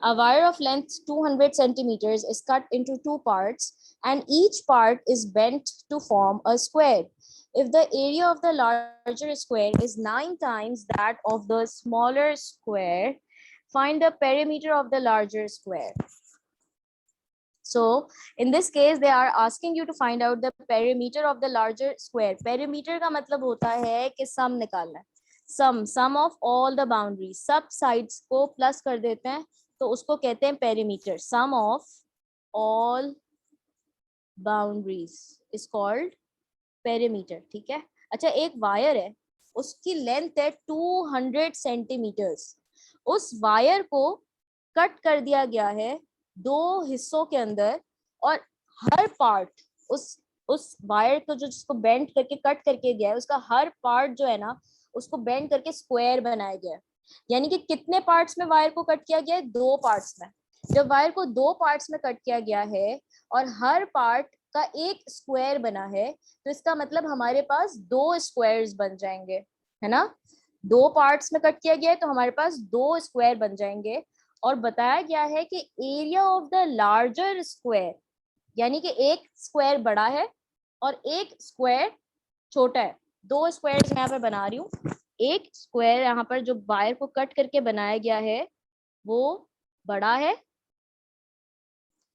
A wire of length 200 centimeters is cut into two parts and each part is bent to form a square. If the area of the larger square is 9 times that of the smaller square, find the perimeter of the larger square. So in this case they are asking you to find out the perimeter of the larger square. Perimeter का मतलब होता है कि sum निकालना है. Sum of all the boundaries. सब sides को plus कर देते हैं तो उसको कहते हैं perimeter. Sum of all boundaries is called perimeter. ठीक है. अच्छा, एक वायर है, उसकी लेंथ है 200 सेंटीमीटर्स. उस वायर को कट कर दिया गया है दो हिस्सों के अंदर और हर पार्ट उस वायर को जो जिसको बेंड करके कट करके गया है उसका हर पार्ट जो है ना उसको बेंड करके स्क्वायर बनाया गया है. यानी कि कितने पार्ट्स में वायर को कट किया गया है? 2 पार्ट्स में. जब वायर को 2 पार्ट्स में कट किया गया है और हर पार्ट का एक स्क्वायर बना है तो इसका मतलब हमारे पास 2 स्क्वायर्स बन जाएंगे, है ना. 2 पार्ट्स में कट किया गया है तो हमारे पास 2 स्क्वायर बन जाएंगे. और बताया गया है कि area of the larger square, यानी कि एक स्क्वायर बड़ा है और एक स्क्वायर छोटा है. 2 स्क्वायर्स मैं यहाँ पर बना रही हूँ. एक स्क्वायर यहाँ पर जो वायर को कट करके बनाया गया है वो बड़ा है,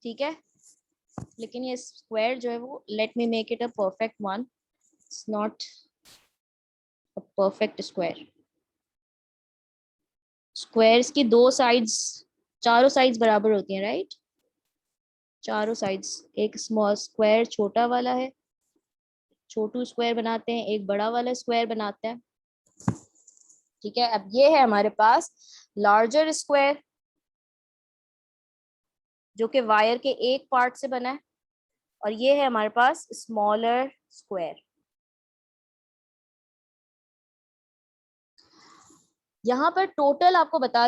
ठीक है. लेकिन ये स्क्वायर जो है वो, let me make it a perfect one. It's not a perfect square. Squares की 2 साइड्स, चारों साइड्स बराबर होती हैं, राइट. चारों साइड्स. एक स्मॉल स्क्वायर छोटा वाला है, छोटू स्क्वायर बनाते हैं, एक बड़ा वाला स्क्वायर बनाते हैं, ठीक है. अब ये है हमारे पास लार्जर स्क्वायर जो कि वायर के एक पार्ट से बना है और ये है हमारे पास स्मॉलर स्क्वायर. यहाँ पर टोटल आपको बताया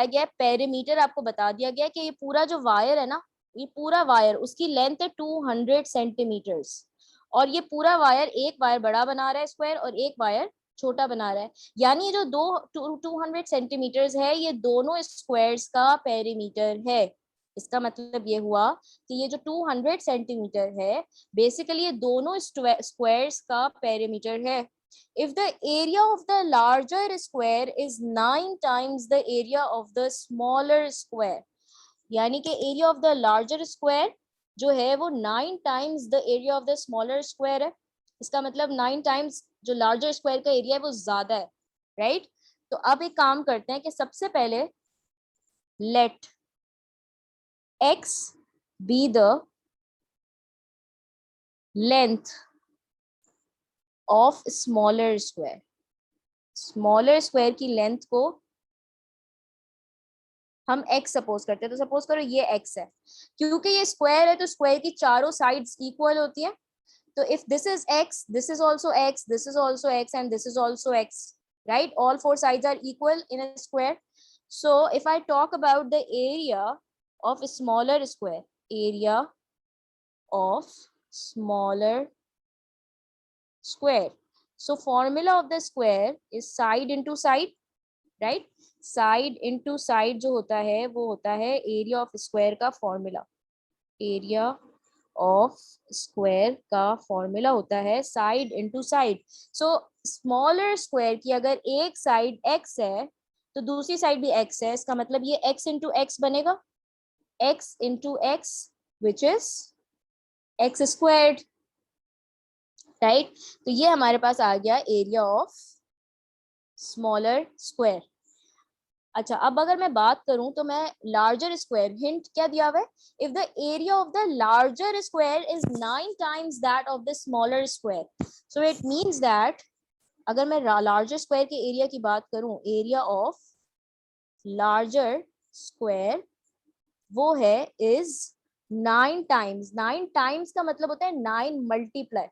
गया है, पेरीमीटर आपको बता दिया गया है कि ये पूरा जो वायर है ना, ये पूरा वायर उसकी लेंथ है 200 सेंटीमीटर्स और ये पूरा वायर, एक वायर बड़ा बना रहा है स्क्वायर और एक वायर छोटा बना रहा है. यानी ये जो 200 सेंटीमीटर्स है ये दोनों स्क्वायर्स का पेरीमीटर है. इसका मतलब ये हुआ कि ये जो 200 सेंटीमीटर है बेसिकली ये दोनों स्क्वायर्स का पेरीमीटर है. If the area of the larger square is 9 times the area of the smaller square, यानी कि area of the larger square जो है वो 9 times the area of the smaller square है. इसका मतलब 9 times जो larger square का area है वो ज्यादा है, right? तो अब एक काम करते हैं कि सबसे पहले let x be the length of smaller square. Smaller square की लेंथ को हम x सपोज करते हैं. तो सपोज करो ये x है, क्योंकि ये स्क्वायर है तो स्क्वायर की चारों साइड्स इक्वल होती है. तो if this is x, this is also x, this is also x and this is also x, right. All 4 sides are equal in a square. So if I talk about the area of smaller square, area of smaller square. So formula of the square is side into side, right? Side into side जो होता है वो होता है area of square का formula. Area of square का formula होता है side into side. So smaller square की अगर एक side x है तो दूसरी side भी x है. इसका मतलब ये x into x बनेगा, x into x which is x squared, right. तो ये हमारे पास आ गया एरिया ऑफ स्मॉलर स्क्वायर. अच्छा, अब अगर मैं बात करूं तो मैं लार्जर स्क्वायर, हिंट क्या दिया हुआ है, if the area of the larger square is 9 times that of the smaller square, so it means that अगर मैं लार्जर स्क्वायर के एरिया की बात करूं, एरिया ऑफ लार्जर स्क्वायर वो है इज 9 टाइम्स. 9 टाइम्स का मतलब होता है 9 मल्टीप्लाई,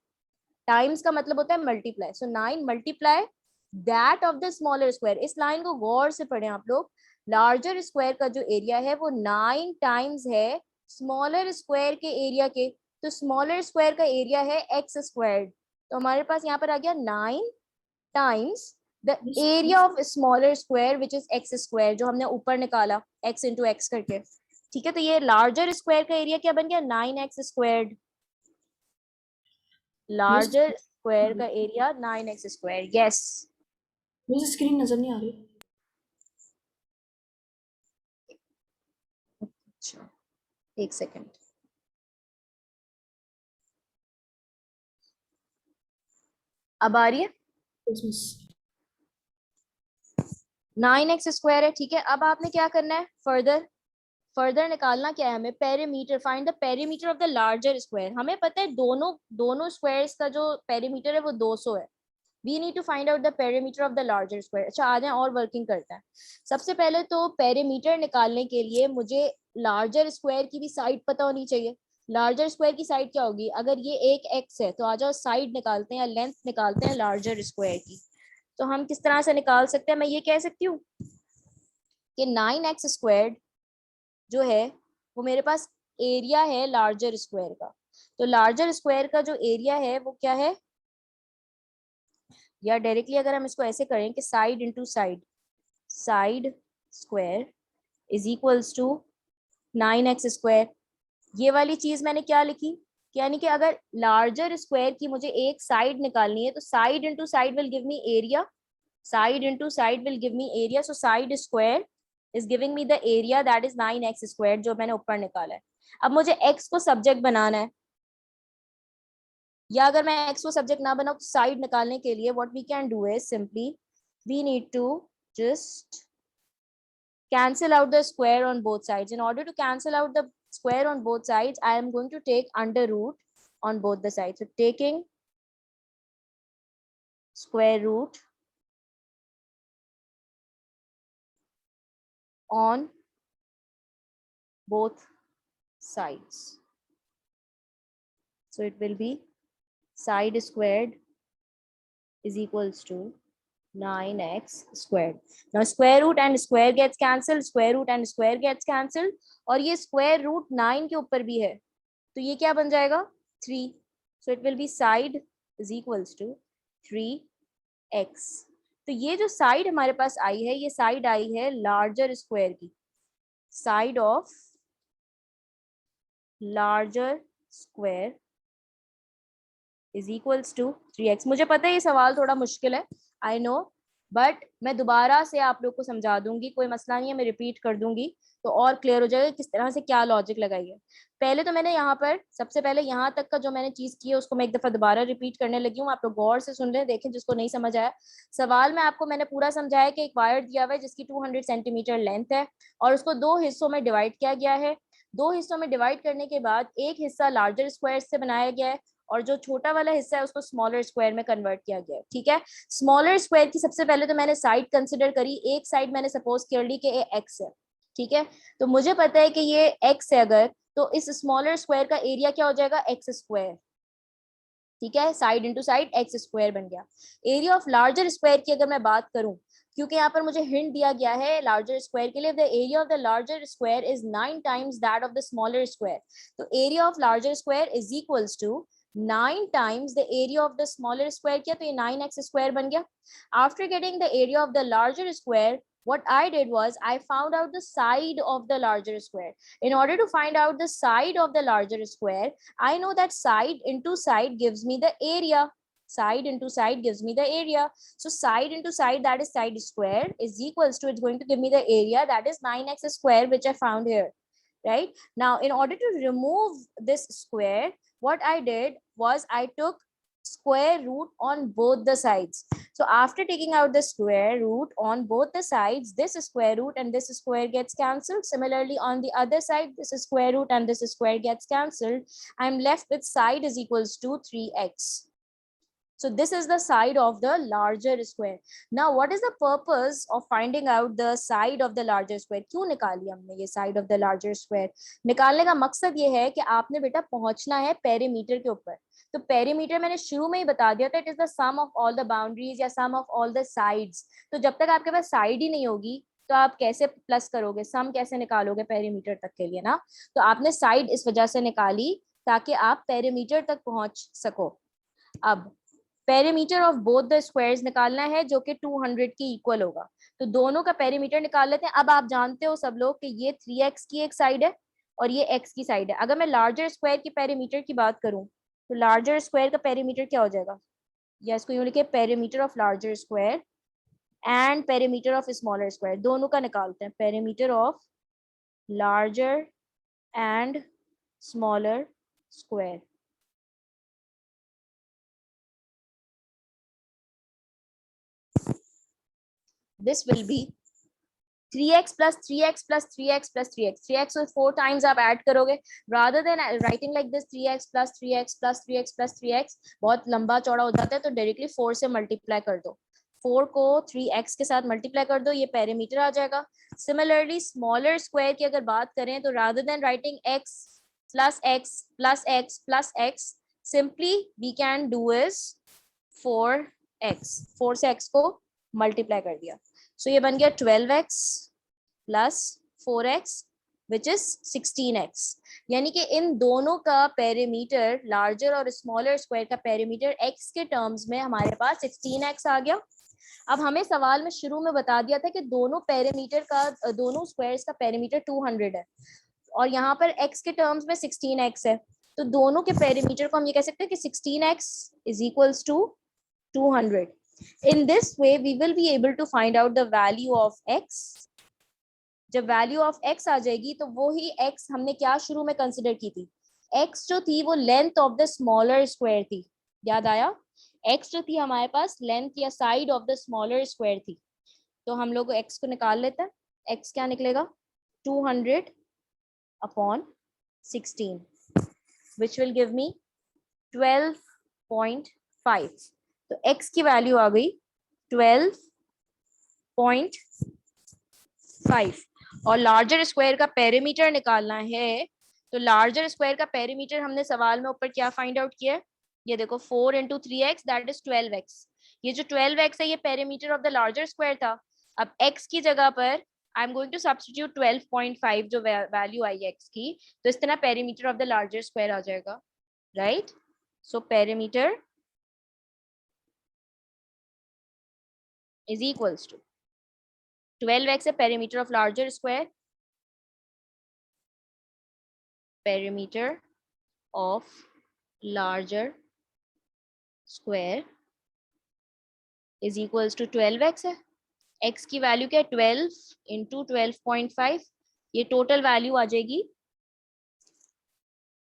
टाइम्स का मतलब होता है multiply. So 9 multiply that of the smaller square. इस लाइन को गौर से पढ़ें आप लोग. लार्जर स्क्वायर का जो एरिया है वो 9 टाइम्स है स्मॉलर स्क्वायर के एरिया के. तो स्मॉलर स्क्वायर का एरिया है एक्स स्क्वायर्ड. तो हमारे पास यहाँ पर आ गया 9 times the area of smaller square which is x square, जो हमने ऊपर निकाला x इंटू एक्स करके, ठीक है। तो ये लार्जर स्क्वायर का एरिया क्या बन गया, 9x squared. Miss larger square का एरिया 9x स्क्वायर, यस। मुझे स्क्रीन नजर नहीं आ रही। अच्छा, एक सेकेंड। अब आ रही है। Yes miss. 9x स्क्वायर है, ठीक है। अब आपने क्या करना है, फर्दर निकालना क्या है हमें, perimeter, find the perimeter of the larger square. हमें पता है दोनों दोनों स्क्वायर्स का जो पेरीमीटर है वो 200 है। We need to find out the perimeter of the larger square. अच्छा, आ जाए और वर्किंग करते हैं। सबसे पहले तो पेरीमीटर निकालने के लिए मुझे लार्जर स्क्वायर की भी साइड पता होनी चाहिए। लार्जर स्क्वायर की साइड क्या होगी, अगर ये एक एक्स है तो आ जाओ साइड निकालते हैं या लेंथ निकालते हैं लार्जर स्क्वायर की। तो हम किस तरह से निकाल सकते हैं, मैं ये कह सकती हूँ कि 9x स्क्वायर्ड जो है वो मेरे पास एरिया है लार्जर स्क्वायर का। तो लार्जर स्क्वायर का जो एरिया है वो क्या है, या डायरेक्टली अगर हम इसको ऐसे करें कि side into side, side square is equals to 9x square. ये वाली चीज मैंने क्या लिखी, यानी कि अगर लार्जर स्क्वायर की मुझे एक साइड निकालनी है तो side into side will give me area, side into side will give me area. So side square is giving me the area that is 9x square, जो मैंने ऊपर निकाला है। अब मुझे x को सब्जेक्ट बनाना है, या अगर मैं x को सब्जेक्ट ना बनाऊं तो साइड निकालने के लिए what we can do is simply we need to just cancel out the square on both sides. In order to cancel out the square on both sides, I am going to take under root on both the sides. So taking square root on both sides. So it will be side squared is equals to 9x squared. Now square root and square gets cancelled, square root and square gets cancelled, और ये square root 9 के ऊपर भी है तो ये क्या बन जाएगा 3. So it will be side is equals to 3x. तो ये जो साइड हमारे पास आई है ये साइड आई है लार्जर स्क्वायर की, side of larger square is equals to 3x. मुझे पता है ये सवाल थोड़ा मुश्किल है, आई नो, बट मैं दोबारा से आप लोग को समझा दूंगी, कोई मसला नहीं है, मैं रिपीट कर दूंगी तो और क्लियर हो जाएगा किस तरह से क्या लॉजिक लगाई है। पहले तो मैंने यहाँ पर सबसे पहले यहाँ तक का जो मैंने चीज की है उसको मैं एक दफा दोबारा रिपीट करने लगी हूँ, आप लोग गौर से सुन रहे हैं, देखें जिसको नहीं समझ आया। सवाल में आपको मैंने पूरा समझाया कि एक वायर दिया हुआ है जिसकी 200 सेंटीमीटर लेंथ है और उसको दो हिस्सों में डिवाइड किया गया है। दो हिस्सों में डिवाइड करने के बाद एक हिस्सा लार्जर स्क्वायर से बनाया गया है और जो छोटा वाला हिस्सा है उसको स्मॉलर स्क्वायर में कन्वर्ट किया गया है, ठीक है। स्मॉलर स्क्वायर की सबसे पहले तो मैंने साइड कंसिडर करी, एक साइड मैंने सपोज कर ली कि ये एक्स है, ठीक है। तो मुझे पता है कि ये एक्स है अगर, तो इस स्मॉलर स्क्वायर का एरिया क्या हो जाएगा एक्स स्क्वायर, ठीक है। Side into side x square बन गया। एरिया ऑफ लार्जर स्क्वायर की अगर मैं बात करूं, क्योंकि यहाँ पर मुझे हिंट दिया गया है लार्जर स्क्वायर के लिए, the area of the larger square is 9 times that of the smaller square. तो area of larger square is equals to 9 times the area of the smaller square, किया तो ये 9x स्क्वायर बन गया। After getting the area of the larger square, what I did was I found out the side of the larger square. In order to find out the side of the larger square, I know that side into side gives me the area. Side into side gives me the area. So side into side, that is side square, is equals to, it's going to give me the area that is 9x square, which I found here, right? Now, in order to remove this square, what I did was I took square root on both the sides. So after taking out the square root on both the sides, this square root and this square gets cancelled. Similarly, on the other side, this square root and this square gets cancelled. I'm left with side is equals to 3x. So this is the side of the larger square. Now what is the purpose of finding out the side of the larger square? क्यों निकाली हमने ये side of the larger square? निकालने का मकसद ये है कि आपने बेटा पहुंचना है पेरीमीटर के ऊपर। तो पेरीमीटर मैंने शुरू में ही बता दिया था, it is the sum of all the boundaries या sum of all the sides. तो जब तक आपके पास साइड ही नहीं होगी तो आप कैसे प्लस करोगे, सम कैसे निकालोगे पेरीमीटर तक के लिए ना। तो आपने साइड इस वजह से निकाली ताकि आप पेरीमीटर तक पहुंच सको। अब perimeter of both the squares निकालना है जो कि 200 के इक्वल होगा। तो दोनों का पेरीमीटर निकाल लेते हैं। अब आप जानते हो सब लोग कि ये 3x की एक साइड है और ये x की साइड है। अगर मैं लार्जर स्क्वायर की पेरीमीटर की बात करूं तो लार्जर स्क्वायर का पेरीमीटर क्या हो जाएगा, या इसको यूं लिखे perimeter of larger square and perimeter of smaller square, दोनों का निकालते हैं। Perimeter of larger and smaller square, this will be 3x plus 3x plus 3x plus 3x, 3x को 4 times आप ऐड करोगे, rather than writing like this 3x plus 3x plus 3x plus 3x बहुत लंबा चौड़ा हो जाता है, तो डायरेक्टली 4 से मल्टीप्लाई कर दो। 4 को 3x के साथ मल्टीप्लाई कर दो, ये पेरीमीटर आ जाएगा। सिमिलरली स्मॉलर स्क्वायर की अगर बात करें तो rather than writing x plus x plus x plus x, simply we can do is 4x, 4 से x को मल्टीप्लाई कर दिया। सो ये बन गया 12x plus 4x which is 16x। यानी कि इन दोनों का पेरीमीटर, लार्जर और स्मॉलर स्क्वायर का पेरीमीटर x के टर्म्स में हमारे पास 16x आ गया। अब हमें सवाल में शुरू में बता दिया था कि दोनों पेरीमीटर का, दोनों स्क्वायर्स का पेरीमीटर 200 है और यहाँ पर x के टर्म्स में 16x है, तो दोनों के पेरीमीटर को हम ये कह सकते हैं कि 16x is equals to 200. In this way we will be able to find out the value of x. जब वैल्यू ऑफ x आ जाएगी तो वो ही x हमने क्या शुरू में कंसिडर की थी, x जो थी वो length of the smaller square थी, याद आया? x जो थी हमारे पास लेंथ या side of the smaller square थी। तो हम लोग x को निकाल लेते हैं। x क्या निकलेगा, 200 upon 16 which will give me 12.5। तो x की वैल्यू आ गई 12.5 और लार्जर स्क्वायर का पेरीमीटर निकालना है। तो लार्जर स्क्वायर का पेरीमीटर हमने सवाल में ऊपर क्या फाइंड आउट किया, ये देखो 4 into 3x that is 12x। ये जो 12x है ये perimeter of the larger square था। अब x की जगह पर I am going to substitute 12.5 जो वैल्यू आई है x की, तो इस तरह perimeter of the larger square आ जाएगा, right? So perimeter is equals to 12x है perimeter of larger square, perimeter of larger square is equals to 12x है। x की वैल्यू क्या है, 12 into 12.5, ये टोटल वैल्यू आ जाएगी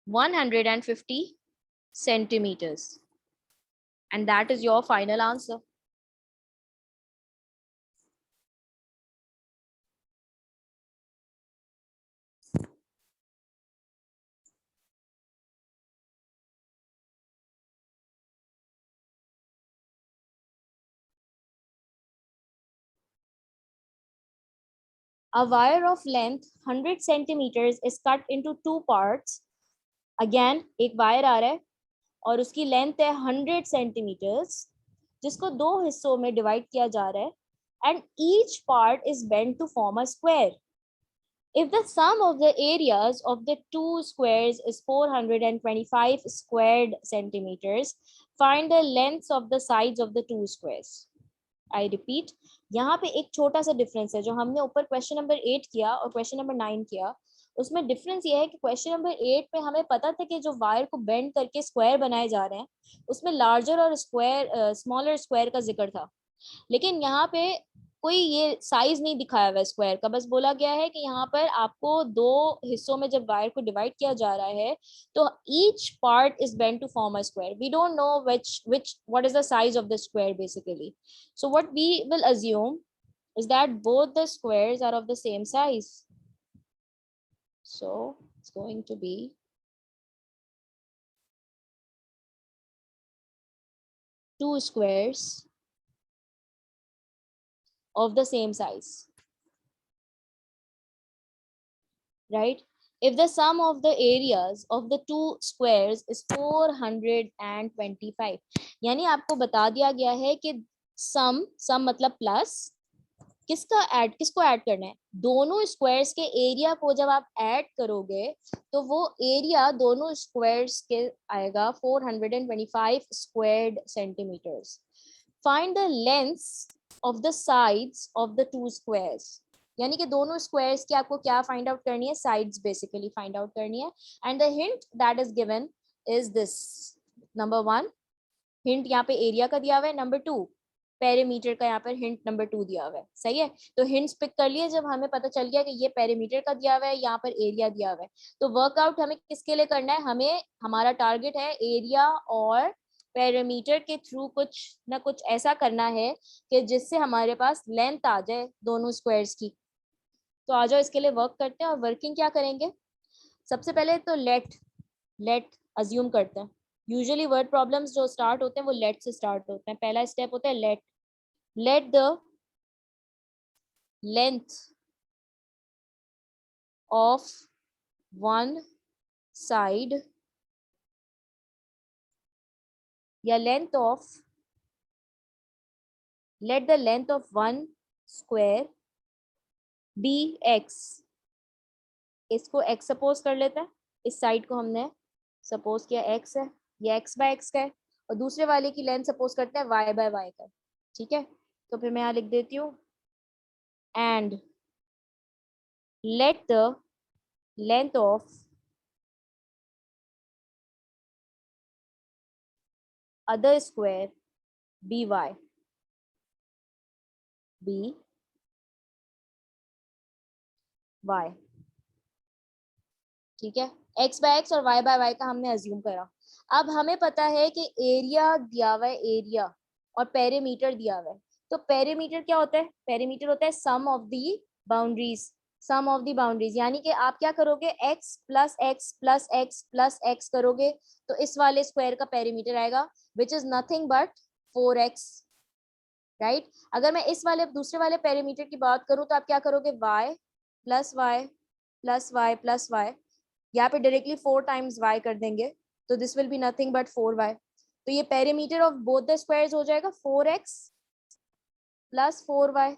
150 centimeters and that is your final answer. A wire of length 100 centimeters is cut into two parts. Again एक wire आ रहा है और उसकी लेंथ है 100 सेंटीमीटर्स, जिसको दो हिस्सों में डिवाइड किया जा रहा है, and each part is bent to form a square. If the sum of the areas of the two squares is 425 squared centimeters, find the lengths of the sides of the two squares. I repeat, यहाँ पे एक छोटा सा difference है। जो हमने ऊपर question number 8 किया और क्वेश्चन नंबर 9 किया, उसमें डिफरेंस ये है कि क्वेश्चन नंबर 8 में हमें पता था कि जो वायर को बेंड करके स्क्वायर बनाए जा रहे हैं उसमें लार्जर और स्क्वायर स्मॉलर स्क्वायर का जिक्र था, लेकिन यहाँ पे कोई ये साइज नहीं दिखाया हुआ स्क्वायर का। बस बोला गया है कि यहाँ पर आपको दो हिस्सों में जब वायर को डिवाइड किया जा रहा है तो each part is bent to form a square. We don't know which what is the size of the square basically. So what we will assume is that both the squares are of the same size. So it's going to be two squares of the same size, right? If the sum of the areas of the two squares is 425, यानी आपको बता दिया गया है कि सम मतलब plus किसको add करना है, दोनों स्क्वायर्स के एरिया को जब आप ऐड करोगे तो वो एरिया दोनों स्क्वायर्स के आएगा 425 squared centimetres. Find the lengths of the sides of the two squares. यानी कि दोनों स्क्वायर्स की आपको क्या फाइंड आउट करनी है, साइड्स बेसिकली फाइंड आउट करनी है. And the hint that is given is this. Number 1 hint यहाँ पे एरिया का दिया हुआ है, नंबर 2 पेरीमीटर का यहाँ पर हिंट नंबर 2 दिया हुआ है. सही है, तो हिंट्स पिक कर लिए जब हमें पता चल गया कि ये पेरीमीटर का दिया हुआ है, यहाँ पर एरिया दिया हुआ है. तो वर्कआउट हमें किसके लिए करना है, हमें हमारा टारगेट है एरिया और पेरीमीटर के थ्रू कुछ ना कुछ ऐसा करना है कि जिससे हमारे पास लेंथ आ जाए दोनों स्क्वायर्स की. तो आ जाओ इसके लिए वर्क करते हैं. और वर्किंग क्या करेंगे, सबसे पहले तो लेट अज्यूम करते हैं. यूजुअली वर्ड प्रॉब्लम्स जो स्टार्ट होते हैं वो लेट से स्टार्ट होते हैं. पहला स्टेप होता है let the length of one side या let the length of one square be x. इसको x सपोज कर लेते हैं, इस साइड को हमने सपोज किया x है, ये x बाय x का है. और दूसरे वाले की लेंथ सपोज करते हैं y बाय y का. ठीक है, तो फिर मैं यहाँ लिख देती हूँ and let the length of other square be y. ठीक है, x बाय x और y बाय y का हमने अज्यूम करा. अब हमें पता है कि एरिया दिया हुआ है, एरिया और पेरीमीटर दिया हुआ है. तो पेरीमीटर क्या होता है, पेरीमीटर होता है sum of the boundaries. Sum of the boundaries यानी कि आप क्या करोगे, x plus x plus x plus x करोगे तो इस वाले स्क्वायर का पेरीमीटर आएगा which is nothing but 4x. Right, अगर मैं इस वाले दूसरे वाले पेरीमीटर की बात करूं तो आप क्या करोगे, y plus y plus y plus y. यहाँ पे डायरेक्टली 4 टाइम्स y कर देंगे तो this will be nothing but 4y. तो ये perimeter of both the squares हो जाएगा 4x plus 4y.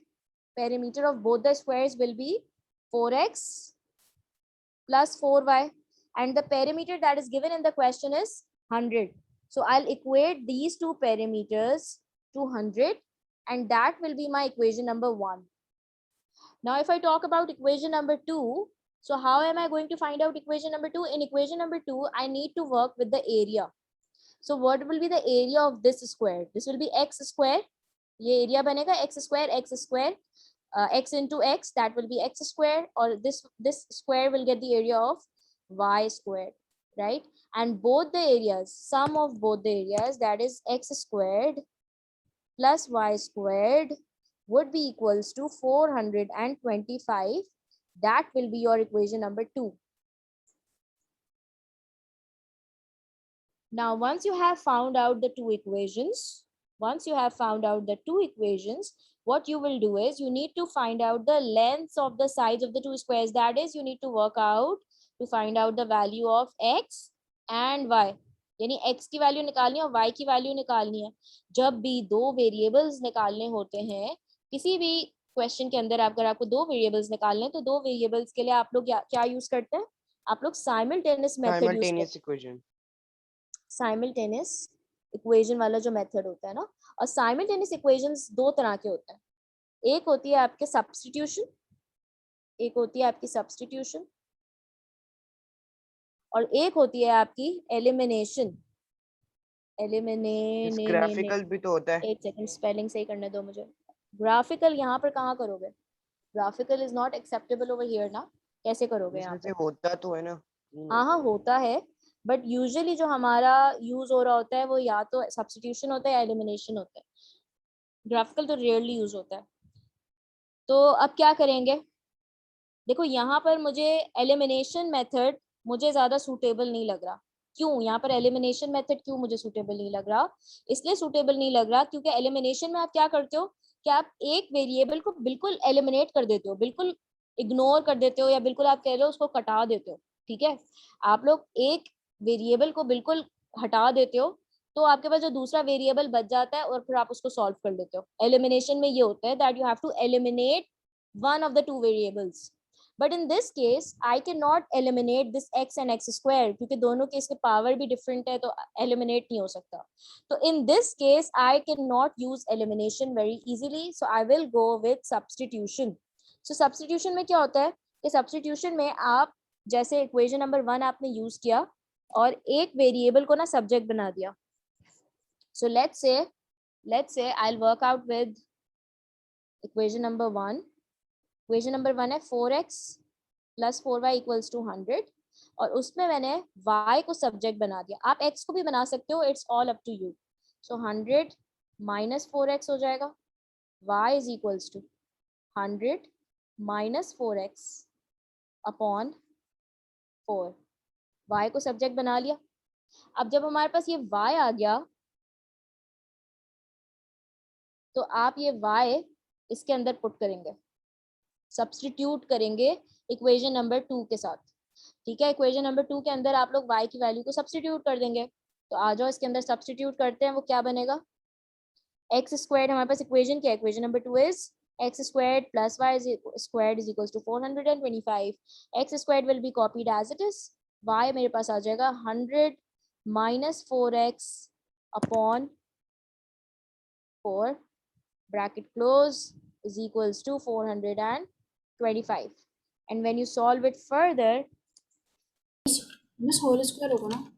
Perimeter of both the squares will be 4x plus 4y and the perimeter that is given in the question is 100. So I'll equate these two perimeters to 100 and that will be my equation number 1. Now if I talk about equation number 2, so how am I going to find out equation number 2? In equation number 2, I need to work with the area. So what will be the area of this square? This will be x square. ये area बनेगा x square, x into x, that will be x square, or this square will get the area of y squared, right? And both the areas, sum of both the areas, that is x squared plus y squared would be equals to 425. That will be your equation number 2. Now once you have found out the two equations, what you will do is you need to find out the lengths of the sides of the two squares. That is, you need to work out to find out the value of x and y. यानी x की value निकालनी है और y की value निकालनी है. जब भी दो वेरिएबल्स निकालने होते हैं किसी भी क्वेश्चन के अंदर, अगर आपको दो वेरिएबल्स निकालने हैं तो दो वेरिएबल्स के लिए आप लोग क्या यूज करते हैं, आप लोग साइमल्टेनियस मेथड यूज करते हैं. साइमल्टेनियस इक्वेशन वाला जो मेथड होता है ना. और साइमल्टेनियस इक्वेशंस दो तरह के होते हैं. एक होती है आपके सब्स्टिट्यूशन, और एक होती है आपकी एलिमिनेशन. ग्राफिकल भी तो होता है. एक सेकंड, स्पेलिंग सही करने दो मुझे. ग्राफिकल यहाँ पर कहाँ करोगे, graphical is not acceptable over here ना. कैसे करोगे यहाँ पे, होता तो है ना. हाँ होता है, बट यूजुअली जो हमारा यूज हो रहा होता है वो या तो सब्स्टिट्यूशन होता है या एलिमिनेशन होता है. ग्राफिकल तो रेयरली यूज होता है. तो अब क्या करेंगे, देखो यहाँ पर मुझे एलिमिनेशन मेथड मुझे ज्यादा सूटेबल नहीं लग रहा. क्यों, यहाँ पर एलिमिनेशन मेथड क्यों मुझे सूटेबल नहीं लग रहा, इसलिए सूटेबल नहीं लग रहा क्योंकि एलिमिनेशन में आप क्या करते हो कि आप एक वेरिएबल को बिल्कुल एलिमिनेट कर देते हो, बिल्कुल इग्नोर कर देते हो, या बिल्कुल आप कह रहे हो उसको कटा देते हो. ठीक है, आप लोग एक वेरिएबल को बिल्कुल हटा देते हो तो आपके पास जो दूसरा वेरिएबल बच जाता है और फिर आप उसको सॉल्व कर लेते हो। एलिमिनेशन में ये होता है that you have to eliminate one of the two variables, but in this case I can not eliminate this x and x square, क्योंकि दोनों के इसके पावर भी डिफरेंट है, तो एलिमिनेट नहीं हो सकता। तो इन this case I can not use elimination very easily, so I will go with substitution. So substitution में क्या होता है कि सब्स्टिट्यूशन में आप जैसे इक्वेशन नंबर 1 आपने यूज किया और एक वेरिएबल को ना सब्जेक्ट बना दिया। So let's say I'll work out with equation number 1. Equation number 1 है 4x plus 4y equals to 100, और उसमें मैंने y को सब्जेक्ट बना दिया। आप x को भी बना सकते हो, it's all up to you. So 100 minus 4x हो जाएगा, y is equals to 100 minus 4x upon 4. y को सब्जेक्ट बना लिया। अब जब हमारे पास ये y आ गया तो आप ये y इसके अंदर पुट करेंगे, सब्स्टिट्यूट करेंगे इक्वेशन नंबर 2 के साथ। ठीक है, इक्वेशन नंबर 2 के अंदर आप लोग y की वैल्यू को सब्स्टिट्यूट कर देंगे। तो आ जाओ इसके अंदर सब्स्टिट्यूट करते हैं, वो क्या बनेगा, x स्क्वायर्ड हमारे पास इक्वेशन क्या है, equation number 2 is x squared plus y squared is equals to 425. x squared will be copied as it is. y मेरे पास आ जाएगा 100 minus 4x upon 4 bracket close is equals to 425. And when you solve it further, मिस whole square होगा ना?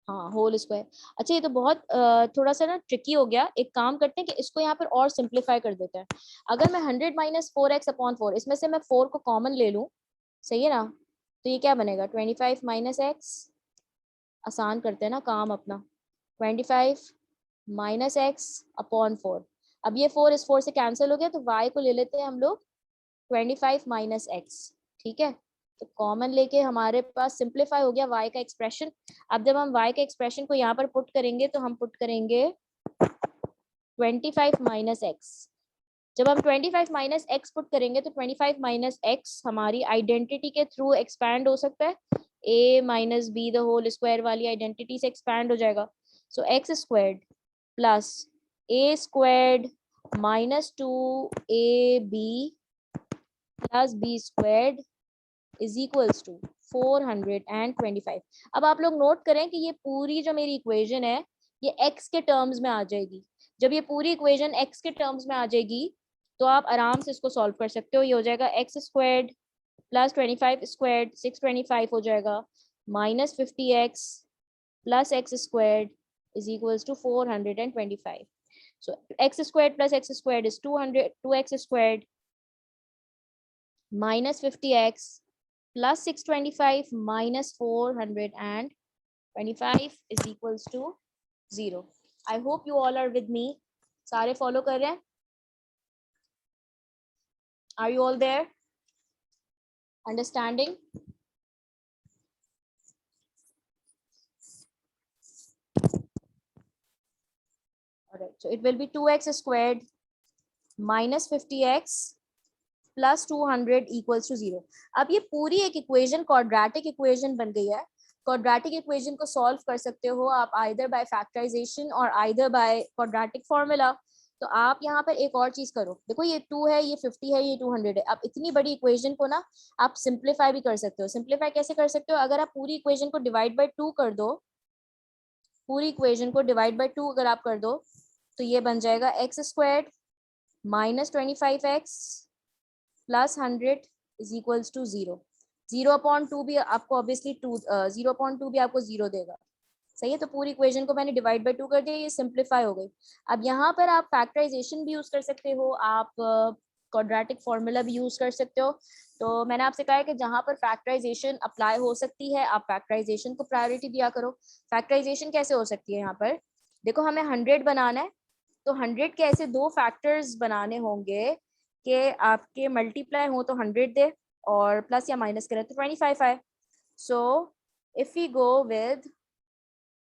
हाँ whole square. अच्छा ये तो बहुत थोड़ा सा ना ट्रिकी हो गया। एक काम करते हैं कि इसको यहाँ पर और सिंप्लीफाई कर देते हैं। अगर मैं 100 माइनस 4x अपॉन 4, इसमें से मैं 4 को कॉमन ले लूँ, सही है ना, तो ये क्या बनेगा 25 माइनस एक्स, आसान करते हैं ना काम अपना, 25 माइनस एक्स अपॉन 4। अब ये 4 इस 4 से कैंसिल हो गया, तो y को ले लेते हैं हम लोग 25 माइनस एक्स। ठीक है, तो कॉमन लेके हमारे पास सिंप्लीफाई हो गया y का एक्सप्रेशन। अब जब हम y के एक्सप्रेशन को यहाँ पर पुट करेंगे तो हम पुट करेंगे 25 माइनस एक्स। जब हम 25 माइनस एक्स पुट करेंगे तो 25 माइनस एक्स हमारी आइडेंटिटी के थ्रू एक्सपैंड हो सकता है, a minus B the whole square वाली आइडेंटिटी से एक्सपैंड हो जाएगा। So x squared plus a squared minus 2ab plus b squared is equals to 425। अब आप लोग नोट करें कि ये पूरी जो मेरी इक्वेशन है ये x के टर्म्स में आ जाएगी। जब ये पूरी इक्वेशन x के टर्म्स में आ जाएगी तो आप आराम से इसको सॉल्व कर सकते हो। ये हो जाएगा एक्स स्क्वायर्ड प्लस 25 स्क्वायर्ड 625 हो जाएगा, minus 50x plus x squared is equals to 425। So x squared plus x squared is 2x squared minus 50x plus 625 minus 425 is equals to 0. I hope you all are with me. सारे follow कर रहे हैं? Are you all there? Understanding? Alright, so it will be 2x squared minus 50x plus 200 equals to 0। अब ये पूरी एक equation quadratic equation बन गई है। क्वाड्रेटिक इक्वेशन को सॉल्व कर सकते हो आप आइदर बाय फैक्टराइजेशन और आइदर बाय क्वाड्रेटिक फॉर्मूला। तो आप यहाँ पर एक और चीज करो, देखो ये 2 है, ये 50 है, ये 200 है। अब इतनी बड़ी इक्वेशन को ना आप सिंप्लीफाई भी कर सकते हो। सिंप्लीफाई कैसे कर सकते हो, अगर आप पूरी इक्वेशन को डिवाइड बाय 2 कर दो, पूरी इक्वेशन को डिवाइड बाय 2 अगर आप कर दो तो ये बन जाएगा x squared minus 25x plus 100 is equals to 0। 0/2 भी आपको ऑब्वियसली 0/2 भी आपको 0 देगा, सही है। तो पूरी इक्वेशन को मैंने डिवाइड बाय 2 कर दिया, ये सिंप्लीफाई हो गई। अब यहाँ पर आप फैक्टराइजेशन भी यूज कर सकते हो, आप क्वाड्रेटिक फॉर्मूला भी यूज कर सकते हो। तो मैंने आपसे कहा है कि जहाँ पर फैक्टराइजेशन अप्लाई हो सकती है आप फैक्टराइजेशन को प्रायोरिटी दिया करो। फैक्टराइजेशन कैसे हो सकती है, यहाँ पर देखो हमें 100 बनाना है, तो 100 के ऐसे 2 फैक्टर्स बनाने होंगे कि आपके मल्टीप्लाई हो तो 100 दे और प्लस या माइनस करें तो 25 आए। So if we go with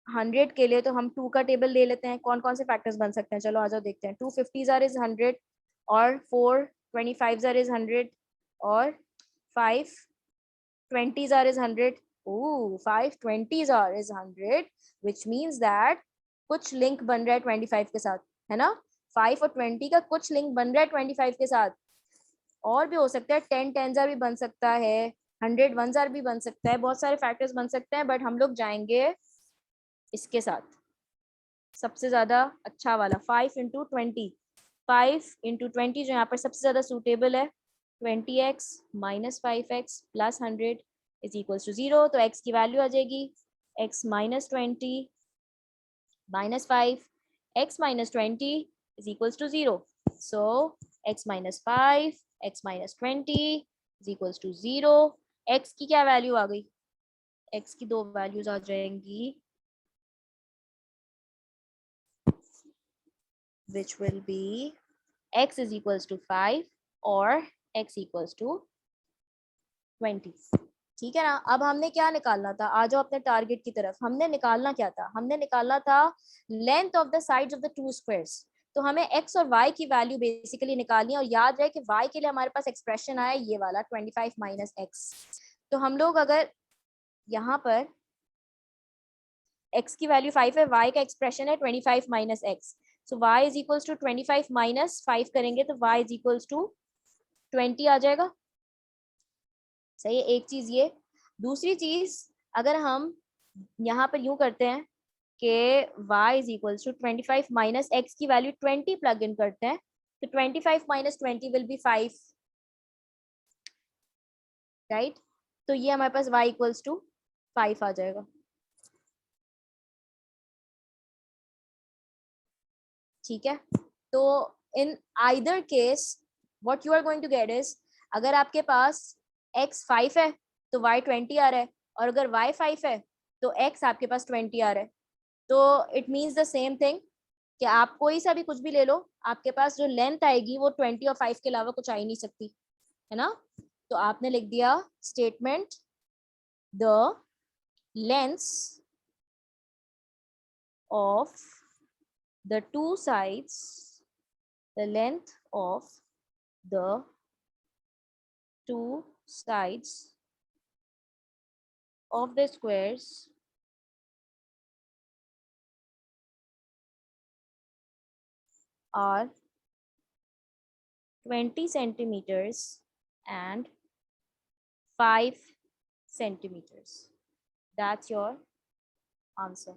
100 के लिए तो हम 2 का टेबल ले लेते हैं। कौन कौन से फैक्टर्स बन सकते हैं, चलो आ जाओ देखते हैं। 2 50s आर इज 100 और 4 25s आर इज 100 और 5 20s are is 100 oh 520s are is 100 which means that कुछ लिंक बन रहा है 25 के साथ, है ना? 5 और 20 का कुछ लिंक बन रहा है 25 के साथ. और भी हो सकता है, 10 10s भी बन सकता है, 100 1s भी बन सकता है, बहुत सारे फैक्टर्स बन सकते हैं, बट हम लोग जाएंगे इसके साथ, सबसे ज्यादा अच्छा वाला 5 इंटू 20. 5 इंटू 20 जो यहाँ पर सबसे ज्यादा सूटेबल है, 20x minus 5x plus 100 is equals to 0. तो x की वैल्यू आ जाएगी x minus 20 minus 5, x minus 20 is equals to 0. So x minus 5, x minus 20 is equals to 0. x की क्या वैल्यू आ गई? x की दो वैल्यूज आ जाएंगी which will be x is equals to 5 or x equals to 20. ठीक है ना? अब हमने क्या निकालना था? आ जाओ अपने टारगेट की तरफ. हमने निकालना क्या था? हमने निकालना था length of the sides of the two squares. तो हमें x और y की वैल्यू बेसिकली निकालनी है, और याद रहे कि y के लिए हमारे पास एक्सप्रेशन आया ये वाला 25 माइनस x. तो हम लोग अगर यहाँ पर x की वैल्यू 5 है, y का एक्सप्रेशन है 25 minus x. So y is equals to 25 minus 5 करेंगे तो y इज इक्वल्स टू 20 आ जाएगा. सही है, एक चीज ये. दूसरी चीज, अगर हम यहाँ पर यूं करते हैं कि y is equals to 25 minus x की वैल्यू 20 प्लग इन करते हैं, तो 25 माइनस 20 विल बी 5, राइट? तो ये हमारे पास y इक्वल्स टू 5 आ जाएगा. ठीक है, तो in either case what you are going to get is, अगर आपके पास x 5 है तो y 20 आ रहा है, और अगर y 5 है तो x आपके पास 20 आ रहा है. तो it means the same thing कि आप कोई सा भी कुछ भी ले लो, आपके पास जो लेंथ आएगी वो 20 और 5 के अलावा कुछ आ ही नहीं सकती, है ना? तो आपने लिख दिया statement the lengths of the two sides, the length of the two sides of the squares are 20 centimeters and 5 centimeters. That's your answer.